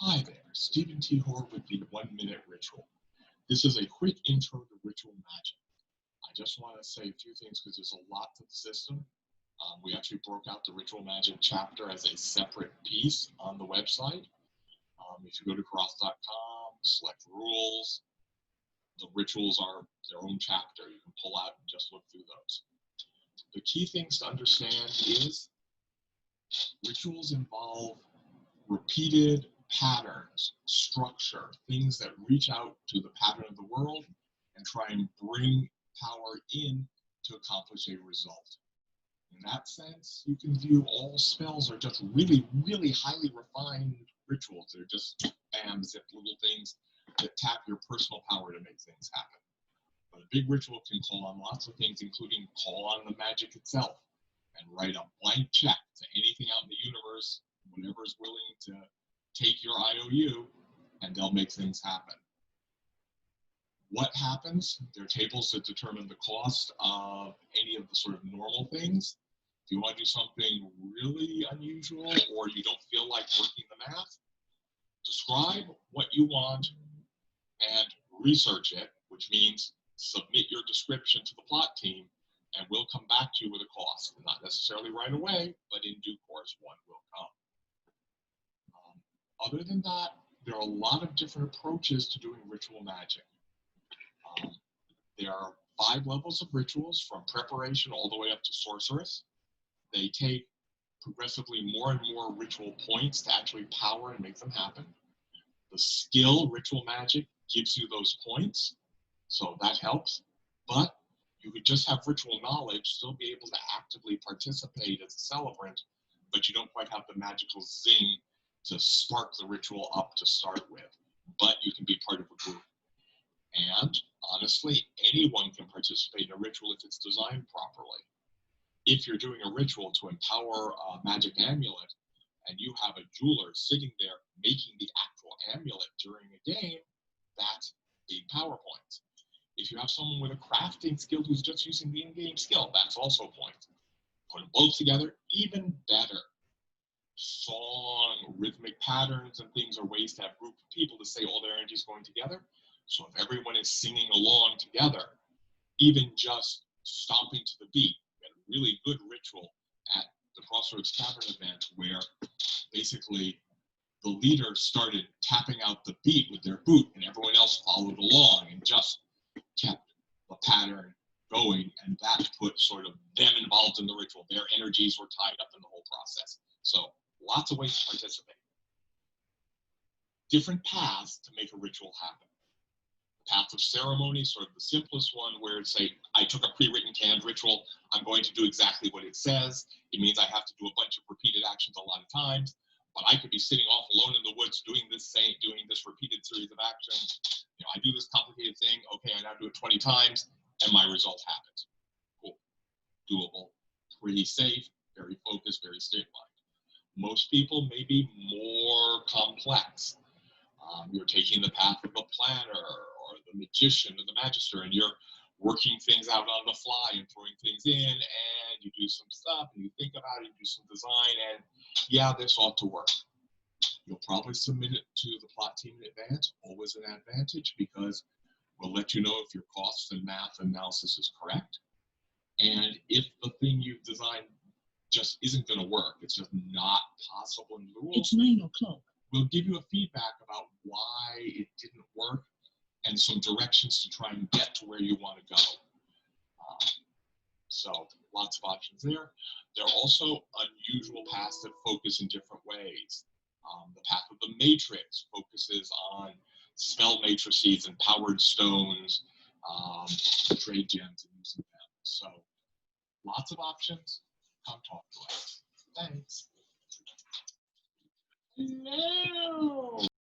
Hi there, Stephen T. Hoare with the 1 Minute Ritual. This is a quick intro to ritual magic. I just want to say a few things because there's a lot to the system. We actually broke out the ritual magic chapter as a separate piece on the website. If you go to Kaurath.com, select rules, the rituals are their own chapter. You can pull out and just look through those. The key things to understand is rituals involve repeated patterns, structure, things that reach out to the pattern of the world and try and bring power in to accomplish a result. In that sense, you can view all spells are just really, really highly refined rituals. They're just bam, zip little things that tap your personal power to make things happen. But a big ritual can call on lots of things, including call on the magic itself and write a blank check to anything out in the universe, whatever is willing to take your IOU, and they'll make things happen. What happens? There are tables that determine the cost of any of the sort of normal things. If you want to do something really unusual or you don't feel like working the math, describe what you want and research it, which means submit your description to the plot team, and we'll come back to you with a cost. Not necessarily right away, but in due course, one will come. Other than that, there are a lot of different approaches to doing ritual magic. There are 5 levels of rituals, from preparation all the way up to sorceress. They take progressively more and more ritual points to actually power and make them happen. The skill ritual magic gives you those points, so that helps. But you could just have ritual knowledge, still be able to actively participate as a celebrant, but you don't quite have the magical zing to spark the ritual up to start with. But you can be part of a group. And honestly, anyone can participate in a ritual if it's designed properly. If you're doing a ritual to empower a magic amulet, and you have a jeweler sitting there making the actual amulet during a game, that's big power points. If you have someone with a crafting skill who's just using the in-game skill, that's also points. Put them both together, even better. Song, rhythmic patterns, and things are ways to have a group of people to say all their energies going together. So if everyone is singing along together, even just stomping to the beat, we had a really good ritual at the Crossroads Tavern event where basically the leader started tapping out the beat with their boot and everyone else followed along and just kept the pattern going, and that put sort of them involved in the ritual. Their energies were tied up in the whole process. So lots of ways to participate. Different paths to make a ritual happen. Path of ceremony, sort of the simplest one, where it's say, I took a pre-written canned ritual, I'm going to do exactly what it says. It means I have to do a bunch of repeated actions a lot of times, but I could be sitting off alone in the woods doing this repeated series of actions. I do this complicated thing, okay, I now do it 20 times, and my result happens. Cool, doable, pretty safe, very focused, very streamlined. Most people may be more complex. You're taking the path of a planner or the magician or the magister, and you're working things out on the fly and throwing things in, and you do some stuff and you think about it, you do some design, and yeah, this ought to work. You'll probably submit it to the plot team in advance, always an advantage, because we'll let you know if your costs and math analysis is correct. And if the thing you've designed just isn't going to work, it's just not possible in the rules. It's 9 o'clock. We'll give you a feedback about why it didn't work and some directions to try and get to where you want to go. So lots of options there. There are also unusual paths that focus in different ways. The path of the matrix focuses on spell matrices and powered stones, trade gems, and using them. So lots of options. Come talk to us. Thanks. No.